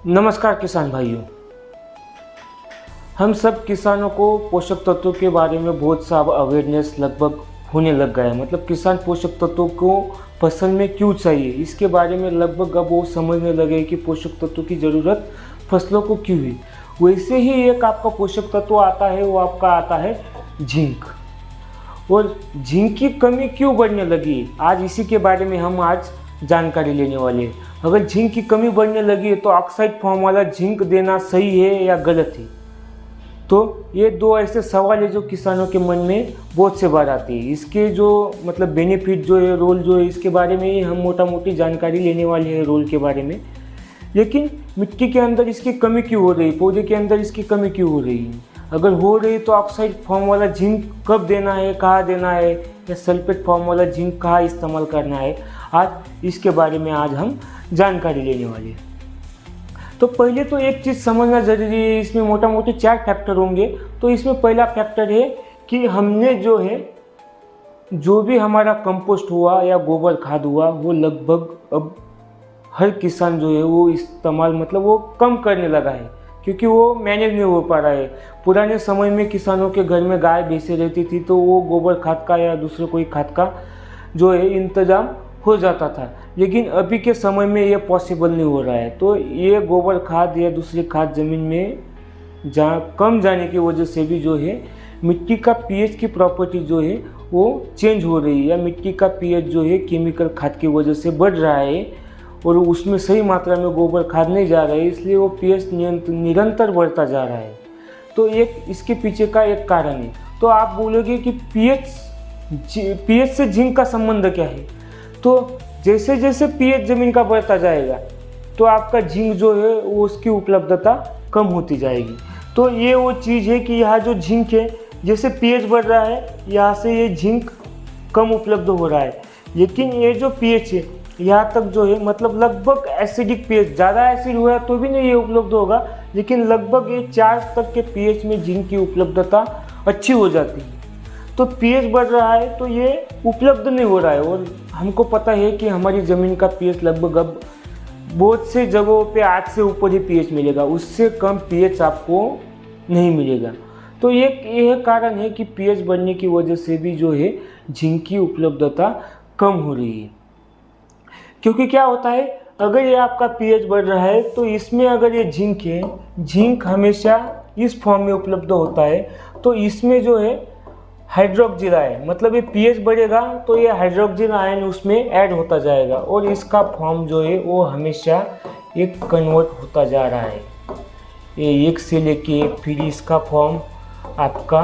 नमस्कार किसान भाइयों। हम सब किसानों को पोषक तत्वों के बारे में बहुत सा अवेयरनेस लगभग होने लग गया है। मतलब किसान पोषक तत्वों को फसल में क्यों चाहिए, इसके बारे में लगभग अब वो समझने लगे कि पोषक तत्वों की ज़रूरत फसलों को क्यों है। वैसे ही एक आपका पोषक तत्व आता है, वो आपका आता है जिंक। और जिंक की कमी क्यों बढ़ने लगी, आज इसी के बारे में हम आज जानकारी लेने वाले हैं। अगर जिंक की कमी बढ़ने लगी है तो ऑक्साइड फॉर्म वाला जिंक देना सही है या गलत है। तो ये दो ऐसे सवाल है जो किसानों के मन में बहुत से बार आती है। इसके जो मतलब बेनिफिट जो है, रोल जो है, इसके बारे में ही हम मोटा मोटी जानकारी लेने वाले हैं रोल के बारे में। लेकिन मिट्टी के अंदर इसकी कमी क्यों हो रही, पौधे के अंदर इसकी कमी क्यों हो रही है, अगर हो रही तो ऑक्साइड फॉर्म वाला जिंक कब देना है, कहाँ देना है, या सल्फेट फॉर्म वाला जिंक कहाँ इस्तेमाल करना है, आज इसके बारे में आज हम जानकारी लेने वाले हैं। तो पहले तो एक चीज़ समझना ज़रूरी है, इसमें मोटा मोटी 4 फैक्टर होंगे। तो इसमें पहला फैक्टर है कि हमने जो है जो भी हमारा कंपोस्ट हुआ या गोबर खाद हुआ वो लगभग अब हर किसान जो है वो इस्तेमाल मतलब वो कम करने लगा है, क्योंकि वो मैनेज नहीं हो पा रहा है। पुराने समय में किसानों के घर में गाय भैंसें रहती थी तो वो गोबर खाद का या दूसरे कोई खाद का जो है इंतज़ाम हो जाता था, लेकिन अभी के समय में ये पॉसिबल नहीं हो रहा है। तो ये गोबर खाद या दूसरी खाद ज़मीन में कम जाने की वजह से भी जो है मिट्टी का पीएच की प्रॉपर्टी जो है वो चेंज हो रही है, या मिट्टी का पीएच जो है केमिकल खाद की वजह से बढ़ रहा है और उसमें सही मात्रा में गोबर खाद नहीं जा रहा है, इसलिए वो पीएच निरंतर बढ़ता जा रहा है। तो एक इसके पीछे का एक कारण है। तो आप बोलोगे कि पीएच से जिंक का संबंध क्या है। तो जैसे जैसे पीएच ज़मीन का बढ़ता जाएगा तो आपका जिंक जो है वो उसकी उपलब्धता कम होती जाएगी। तो ये वो चीज़ है कि यहाँ जो जिंक है, जैसे पीएच बढ़ रहा है यहाँ से ये जिंक कम उपलब्ध हो रहा है, लेकिन ये जो पीएच है यहाँ तक जो है मतलब लगभग एसिडिक पीएच, ज़्यादा एसिड हुआ तो भी नहीं ये उपलब्ध होगा, लेकिन लगभग ये 4 तक के पीएच में जिंक की उपलब्धता अच्छी हो जाती है। तो पीएच बढ़ रहा है तो ये उपलब्ध नहीं हो रहा है। और हमको पता है कि हमारी ज़मीन का पीएच लगभग अब बहुत से जगहों पे 8 से ऊपर ही पीएच मिलेगा, उससे कम पीएच आपको नहीं मिलेगा। तो यह कारण है कि पीएच बढ़ने की वजह से भी जो है जिंक की उपलब्धता कम हो रही है। क्योंकि क्या होता है, अगर ये आपका पीएच बढ़ रहा है तो इसमें अगर ये जिंक है, जिंक हमेशा इस फॉर्म में उपलब्ध होता है, तो इसमें जो है हाइड्रोक्सिल आयन, मतलब ये पीएच बढ़ेगा तो ये हाइड्रोक्सिल आयन उसमें ऐड होता जाएगा और इसका फॉर्म जो है वो हमेशा एक कन्वर्ट होता जा रहा है। ये एक से लेके फिर इसका फॉर्म आपका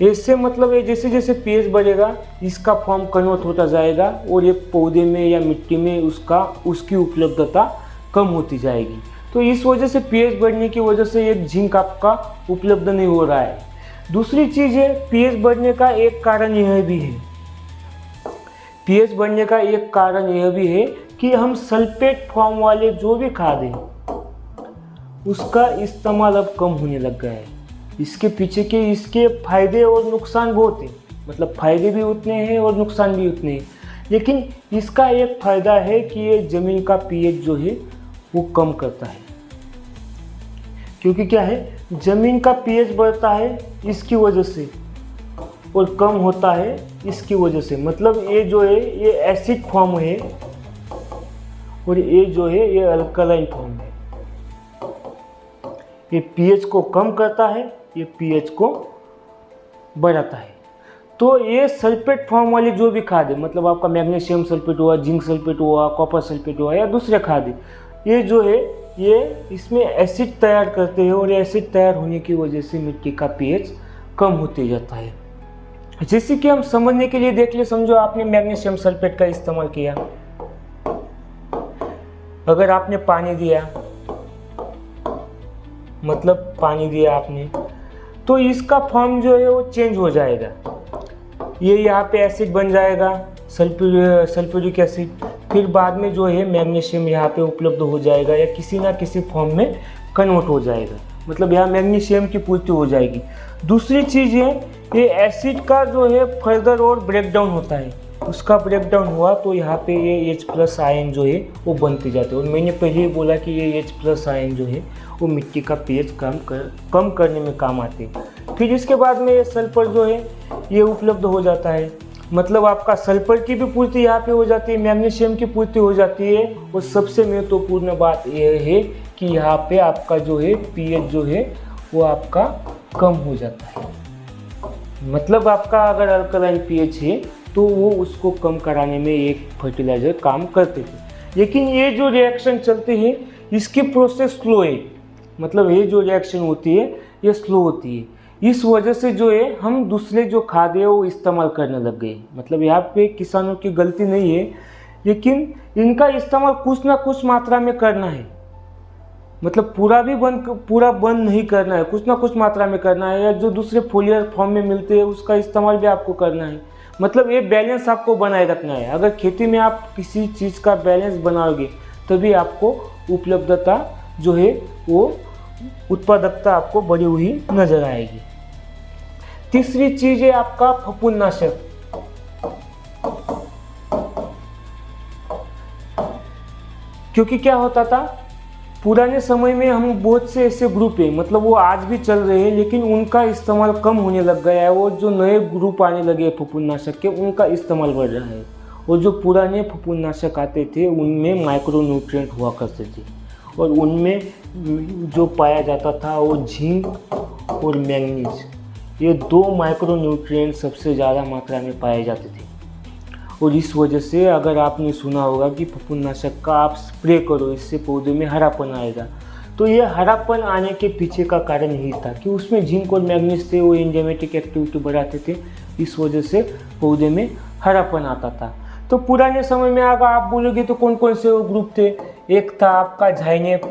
इससे मतलब ये जैसे जैसे पीएच बढ़ेगा इसका फॉर्म कन्वर्ट होता जाएगा और ये पौधे में या मिट्टी में उसकी उपलब्धता कम होती जाएगी। तो इस वजह से पीएच बढ़ने की वजह से ये जिंक आपका उपलब्ध नहीं हो रहा है। दूसरी चीज़ है, पीएच बढ़ने का एक कारण यह भी है, पीएच बढ़ने का एक कारण यह भी है कि हम सल्फेट फॉर्म वाले जो भी खाद हैं उसका इस्तेमाल अब कम होने लग गया है। इसके पीछे के इसके फायदे और नुकसान बहुत हैं, मतलब फायदे भी उतने हैं और नुकसान भी उतने हैं। लेकिन इसका एक फ़ायदा है कि ये ज़मीन का पीएच जो है वो कम करता है, क्योंकि क्या है, ज़मीन का पीएच बढ़ता है इसकी वजह से और कम होता है इसकी वजह से। मतलब ये जो है ये एसिड फॉर्म है और ये जो है ये अल्कलाइन फॉर्म है। ये पीएच को कम करता है, ये पीएच को बढ़ाता है। तो ये सल्फेट फॉर्म वाली जो भी खाद है, मतलब आपका मैग्नीशियम सल्फेट हुआ, जिंक सल्फेट हुआ, कॉपर सल्फेट हुआ या दूसरे खाद है, ये जो है ये इसमें एसिड तैयार करते हैं और एसिड तैयार होने की वजह से मिट्टी का पीएच कम होते जाता है। जैसे कि हम समझने के लिए देख ले, समझो आपने मैग्नीशियम सल्फेट का इस्तेमाल किया, अगर आपने पानी दिया, मतलब पानी दिया आपने, तो इसका फॉर्म जो है वो चेंज हो जाएगा। ये यहाँ पे एसिड बन जाएगा, सल्फ्यूरिक एसिड, फिर बाद में जो है मैग्नीशियम यहाँ पे उपलब्ध हो जाएगा या किसी ना किसी फॉर्म में कन्वर्ट हो जाएगा, मतलब यहाँ मैग्नीशियम की पूर्ति हो जाएगी। दूसरी चीज़ है, ये एसिड का जो है फर्दर और ब्रेक डाउन होता है, उसका ब्रेक डाउन हुआ तो यहाँ पे ये H+ आयन जो है वो बनते जाते हैं। और मैंने पहले ही बोला कि ये H+ आयन जो है वो मिट्टी का pH कम करने में काम आते हैं। फिर इसके बाद में ये सल्फर जो है ये उपलब्ध हो जाता है, मतलब आपका सल्फर की भी पूर्ति यहाँ पे हो जाती है, मैग्नीशियम की पूर्ति हो जाती है। और सबसे महत्वपूर्ण बात यह है कि यहाँ पे आपका जो है pH जो है वो आपका कम हो जाता है। मतलब आपका अगर अल्कलाइन pH है तो वो उसको कम कराने में एक फर्टिलाइज़र काम करते थे। लेकिन ये जो रिएक्शन चलते हैं इसकी प्रोसेस स्लो है, मतलब ये जो रिएक्शन होती है ये स्लो होती है। इस वजह से जो है हम दूसरे जो खाद है वो इस्तेमाल करने लग गए। मतलब यहाँ पे किसानों की गलती नहीं है, लेकिन इनका इस्तेमाल कुछ ना कुछ मात्रा में करना है। मतलब पूरा बंद नहीं करना है, कुछ ना कुछ मात्रा में करना है। या जो दूसरे फोलियर फॉर्म में मिलते हैं उसका इस्तेमाल भी आपको करना है। मतलब ये बैलेंस आपको बनाए रखना है। अगर खेती में आप किसी चीज़ का बैलेंस बनाओगे तभी आपको उपलब्धता जो है वो उत्पादकता आपको बढ़ी हुई नजर आएगी। तीसरी चीज़ है आपका फफूंदनाशक। क्योंकि क्या होता था पुराने समय में हम बहुत से ऐसे ग्रुप है, मतलब वो आज भी चल रहे हैं लेकिन उनका इस्तेमाल कम होने लग गया है। वो जो नए ग्रुप आने लगे फफूंदनाशक के उनका इस्तेमाल बढ़ रहा है। और जो पुराने फफूंदनाशक आते थे उनमें माइक्रो न्यूट्रिएंट हुआ करते थे और उनमें जो पाया जाता था वो जिंक और मैंगनीज, ये 2 माइक्रो न्यूट्रिएंट सबसे ज़्यादा मात्रा में पाए जाते थे। और इस वजह से अगर आपने सुना होगा कि फफूंदनाशक का आप स्प्रे करो इससे पौधे में हरापन आएगा, तो ये हरापन आने के पीछे का कारण यही था कि उसमें जिंक और मैग्नीज थे, वो एंजाइमेटिक एक्टिविटी बढ़ाते थे। इस वजह से पौधे में हरापन आता था। तो पुराने समय में अगर आप बोलोगे तो कौन कौन से वो ग्रुप थे, एक था आपका झाइनेप,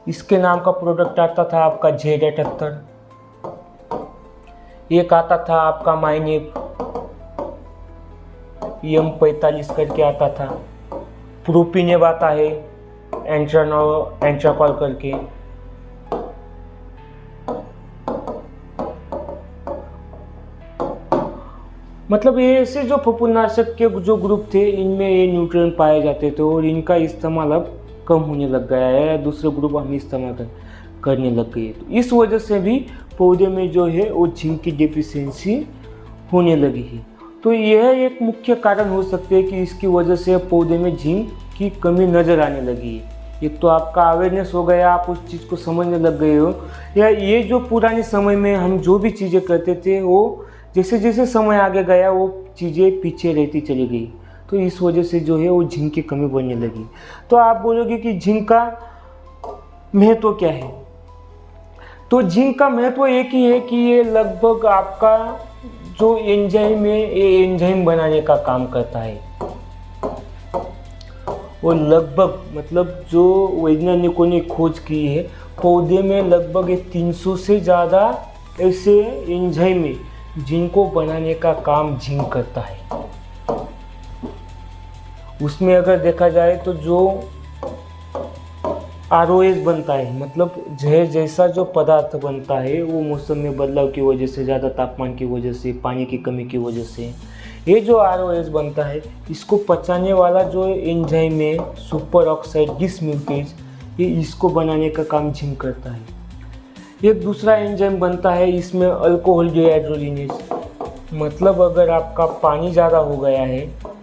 इसके नाम का प्रोडक्ट आता था आपका Z78, एक आता था आपका माइनेप, M45 करके आता था, प्रोपिनेब आता है एंट्राकॉल करके, मतलब ये ऐसे जो फफूंदनाशक के जो ग्रुप थे इनमें ये न्यूट्रिएंट पाए जाते थे और इनका इस्तेमाल अब कम होने लग गया है, दूसरे ग्रुप हम इस्तेमाल करने लग गए। तो इस वजह से भी पौधे में जो है वो जिंक की डेफिशिएंसी होने लगी है। तो यह एक मुख्य कारण हो सकते हैं कि इसकी वजह से पौधे में जिंक की कमी नज़र आने लगी है। एक तो आपका अवेयरनेस हो गया, आप उस चीज़ को समझने लग गए हो, या ये जो पुराने समय में हम जो भी चीज़ें करते थे वो जैसे जैसे समय आगे गया वो चीज़ें पीछे रहती चली गई। तो इस वजह से जो है वो जिंक की कमी बढ़ने लगी। तो आप बोलोगे कि जिंक का महत्व क्या है, तो जिंक का महत्व एक ही है कि ये लगभग आपका जो एंजाइम है ये एंजाइम बनाने का काम करता है। वो लगभग मतलब जो वैज्ञानिकों ने खोज की है पौधे में लगभग 300 से ज़्यादा ऐसे एंजाइम है जिनको बनाने का काम जिंक करता है। उसमें अगर देखा जाए तो जो ROS बनता है, मतलब जहर जैसा जो पदार्थ बनता है वो मौसम में बदलाव की वजह से, ज़्यादा तापमान की वजह से, पानी की कमी की वजह से ये जो ROS बनता है इसको पचाने वाला जो एंजाइम है सुपर ऑक्साइड डिसम्यूटेज, ये इसको बनाने का काम जिंक करता है। एक दूसरा एंजाइम बनता है इसमें अल्कोहल डिहाइड्रोजिनेज, मतलब अगर आपका पानी ज़्यादा हो गया है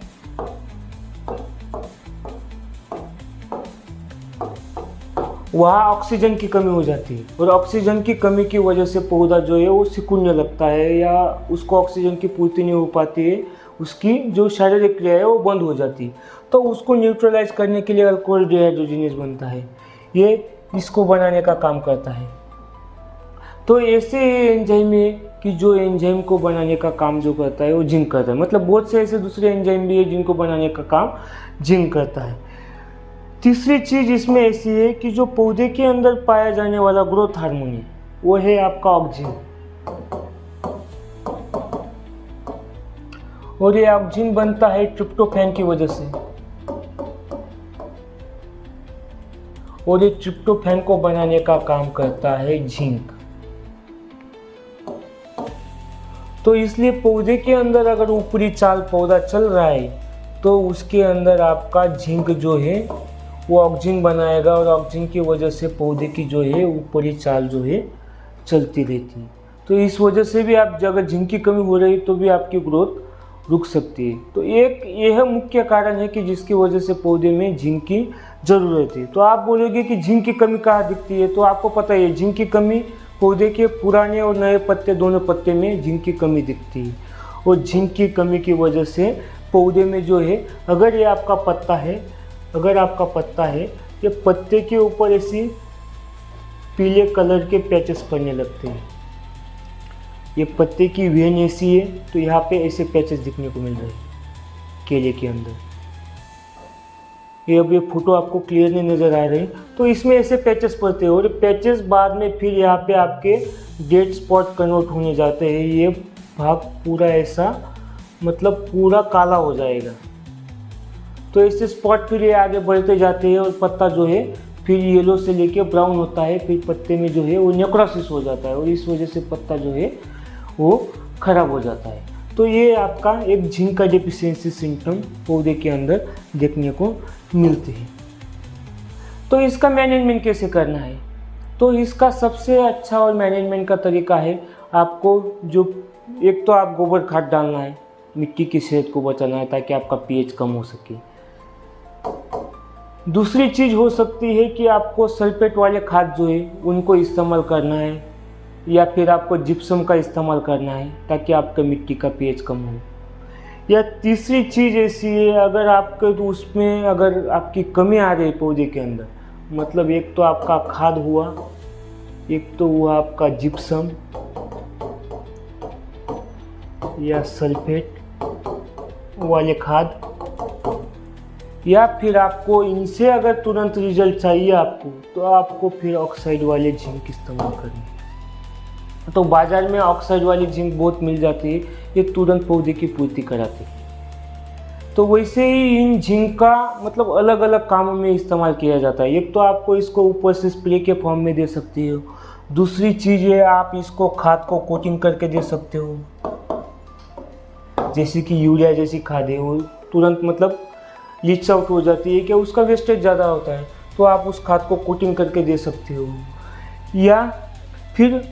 वहाँ ऑक्सीजन की कमी हो जाती है और ऑक्सीजन की कमी की वजह से पौधा जो है वो सिकुड़ने लगता है या उसको ऑक्सीजन की पूर्ति नहीं हो पाती है, उसकी जो शारीरिक क्रिया है वो बंद हो जाती है। तो उसको न्यूट्रलाइज करने के लिए अल्कोहल डिहाइड्रोजिनेज बनता है, ये इसको बनाने का काम करता है। तो ऐसे एंजाइम है कि जो एंजाइम को बनाने का काम जो करता है वो जिंक करता है। मतलब बहुत से ऐसे दूसरे एंजाइम भी है जिनको बनाने का काम जिंक करता है। तीसरी चीज़ इसमें ऐसी है कि जो पौधे के अंदर पाया जाने वाला ग्रोथ हार्मोन है वो है आपका ऑक्जिन, और ये ऑक्जिन बनता है ट्रिप्टोफैन की वजह से, और ये ट्रिप्टोफैन को बनाने का काम करता है जिंक। तो इसलिए पौधे के अंदर अगर ऊपरी चाल पौधा चल रहा है तो उसके अंदर आपका जिंक जो है वो ऑक्सीजन बनाएगा और ऑक्सीजन की वजह से पौधे की जो है ऊपरी चाल जो है चलती रहती है। तो इस वजह से भी आप अगर जिंक की कमी हो रही है तो भी आपकी ग्रोथ रुक सकती है। तो एक यह मुख्य कारण है कि जिसकी वजह से पौधे में जिंक की ज़रूरत है। तो आप बोलोगे कि जिंक की कमी कहाँ दिखती है, तो आपको पता है जिंक की कमी पौधे के पुराने और नए पत्ते दोनों पत्ते में जिंक की कमी दिखती है। और जिंक की कमी की वजह से पौधे में जो है अगर आपका पत्ता है ये पत्ते के ऊपर ऐसी पीले कलर के पैचेस पड़ने लगते हैं। ये पत्ते की वेन ऐसी है तो यहाँ पे ऐसे पैचेस दिखने को मिल रहे हैं केले के अंदर। ये अब ये फोटो आपको क्लियर नहीं नज़र आ रही, तो इसमें ऐसे पैचेस पड़ते हैं और पैचेस बाद में फिर यहाँ पे आपके डेड स्पॉट कन्वर्ट होने जाते हैं। ये भाग पूरा ऐसा मतलब पूरा काला हो जाएगा। तो ऐसे स्पॉट फिर ये आगे बढ़ते जाते हैं और पत्ता जो है फिर येलो से लेके ब्राउन होता है, फिर पत्ते में जो है वो नेक्रोसिस हो जाता है और इस वजह से पत्ता जो है वो खराब हो जाता है। तो ये आपका एक जिंक का डेफिशिएंसी सिम्टम पौधे के अंदर देखने को मिलते हैं। तो इसका मैनेजमेंट कैसे करना है, तो इसका सबसे अच्छा और मैनेजमेंट का तरीका है आपको जो एक तो आप गोबर खाद डालना है, मिट्टी की सेहत को बचाना है ताकि आपका पीएच कम हो सके। दूसरी चीज़ हो सकती है कि आपको सल्फेट वाले खाद जो है उनको इस्तेमाल करना है या फिर आपको जिप्सम का इस्तेमाल करना है ताकि आपका मिट्टी का पीएच कम हो। या तीसरी चीज़ ऐसी है अगर आपके तो उसमें अगर आपकी कमी आ रही है पौधे के अंदर, मतलब एक तो आपका खाद हुआ, एक तो हुआ आपका जिप्सम या सल्फेट वाले खाद, या फिर आपको इनसे अगर तुरंत रिजल्ट चाहिए आपको तो आपको फिर ऑक्साइड वाले जिंक इस्तेमाल करनी। तो बाज़ार में ऑक्साइड वाली जिंक बहुत मिल जाती है, ये तुरंत पौधे की पूर्ति कराती है। तो वैसे ही इन जिंक का मतलब अलग अलग कामों में इस्तेमाल किया जाता है। एक तो आपको इसको ऊपर से स्प्रे के फॉर्म में दे सकती हो, दूसरी चीज़ है आप इसको खाद को कोटिंग करके दे सकते हो, जैसे कि यूरिया जैसी खाद है वो तुरंत मतलब लीच आउट हो जाती है, क्या उसका वेस्टेज ज़्यादा होता है तो आप उस खाद को कोटिंग करके दे सकते हो। या फिर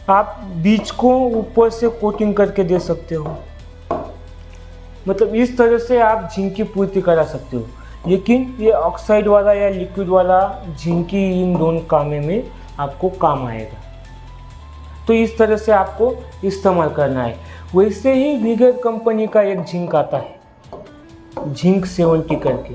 आप बीज को ऊपर से कोटिंग करके दे सकते हो। मतलब इस तरह से आप जिंक की पूर्ति करा सकते हो। लेकिन ये ऑक्साइड वाला या लिक्विड वाला जिंक की इन दोनों कामों में आपको काम आएगा। तो इस तरह से आपको इस्तेमाल करना है। वैसे ही विगर कंपनी का एक जिंक आता है, जिंक 70 करके,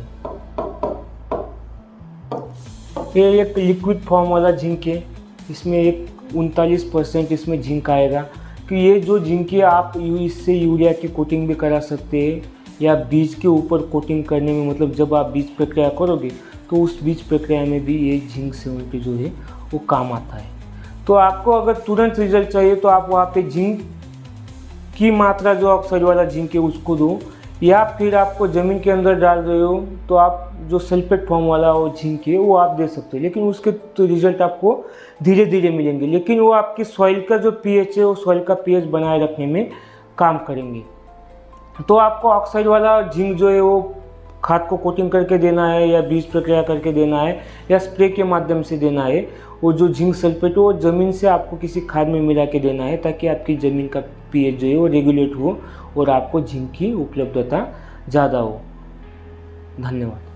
ये एक लिक्विड फॉर्म वाला जिंक है। इसमें एक 39% इसमें जिंक आएगा कि ये जो जिंक है आप इससे यूरिया की कोटिंग भी करा सकते हैं या बीज के ऊपर कोटिंग करने में, मतलब जब आप बीज प्रक्रिया करोगे तो उस बीज प्रक्रिया में भी ये जिंक 70 जो है वो काम आता है। तो आपको अगर तुरंत रिजल्ट चाहिए तो आप वहाँ पे जिंक की मात्रा जो ऑक्साइड वाला जिंक है उसको दो, या फिर आपको ज़मीन के अंदर डाल रहे हो तो आप जो सल्फेट फॉर्म वाला वो जिंक है वो आप दे सकते हो, लेकिन उसके तो रिजल्ट आपको धीरे धीरे मिलेंगे, लेकिन वो आपकी सॉइल का जो पीएच है वो सॉइल का पीएच बनाए रखने में काम करेंगे। तो आपको ऑक्साइड वाला जिंक जो है वो खाद को कोटिंग करके देना है या बीज प्रक्रिया करके देना है या स्प्रे के माध्यम से देना है। वो जो जिंक सल्फेट हो वो ज़मीन से आपको किसी खाद में मिला के देना है ताकि आपकी ज़मीन का पीएच जो है वो रेगुलेट हो और आपको जिंक की उपलब्धता ज़्यादा हो। धन्यवाद।